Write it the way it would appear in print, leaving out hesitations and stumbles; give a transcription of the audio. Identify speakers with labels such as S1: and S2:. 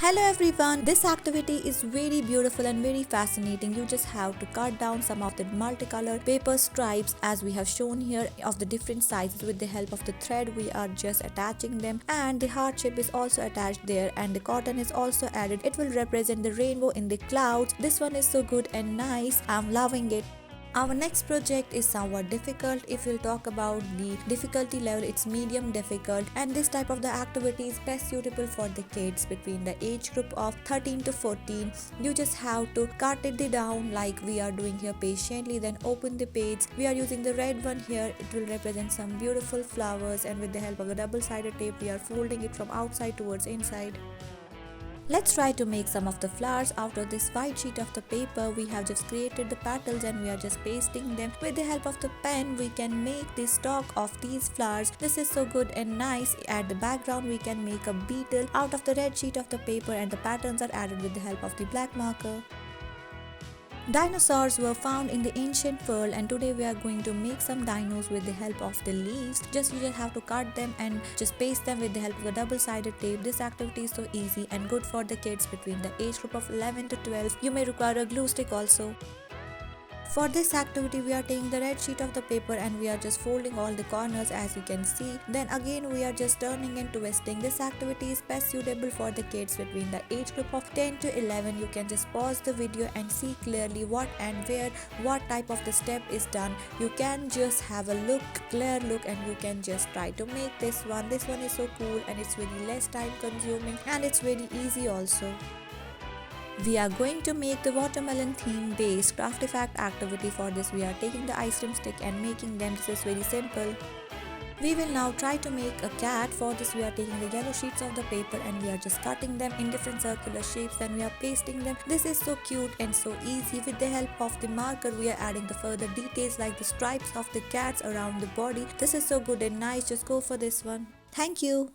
S1: Hello everyone, this activity is very beautiful and very fascinating. You just have to cut down some of the multicolored paper stripes as we have shown here of the different sizes. With the help of the thread we are just attaching them, and the heart shape is also attached there, and the cotton is also added. It will represent the rainbow in the clouds. This one is so good and nice. I'm loving it. Our next project is somewhat difficult. If we'll talk about the difficulty level, it's medium difficult, and this type of the activity is best suitable for the kids between the age group of 13 to 14. You just have to cut it down like we are doing here patiently, then open the page. We are using the red one here. It will represent some beautiful flowers, and with the help of the double-sided tape we are folding it from outside towards inside. Let's try to make some of the flowers out of this white sheet of the paper. We have just created the petals and we are just pasting them. With the help of the pen we can make the stalk of these flowers. This is so good and nice. At the background we can make a beetle out of the red sheet of the paper, and the patterns are added with the help of the black marker. Dinosaurs were found in the ancient world, and today we are going to make some dinos with the help of the leaves. You just have to cut them and just paste them with the help of the double-sided tape. This activity is so easy and good for the kids between the age group of 11 to 12. You may require a glue stick also. For this activity we are taking the red sheet of the paper and we are just folding all the corners as you can see. Then again we are just turning and twisting. This activity is best suitable for the kids between the age group of 10 to 11. You can just pause the video and see clearly what and where what type of the step is done. You can just have a clear look, and you can just try to make this one. This one is so cool and it's very less time consuming and it's very easy also. We are going to make the watermelon theme based Craftifact activity. For this we are taking the ice cream stick and making them. This is very simple. We will now try to make a cat. For this we are taking the yellow sheets of the paper and we are just cutting them in different circular shapes, and we are pasting them. This is so cute and so easy. With the help of the marker we are adding the further details like the stripes of the cats around the body. This is so good and nice. Just go for this one. Thank you.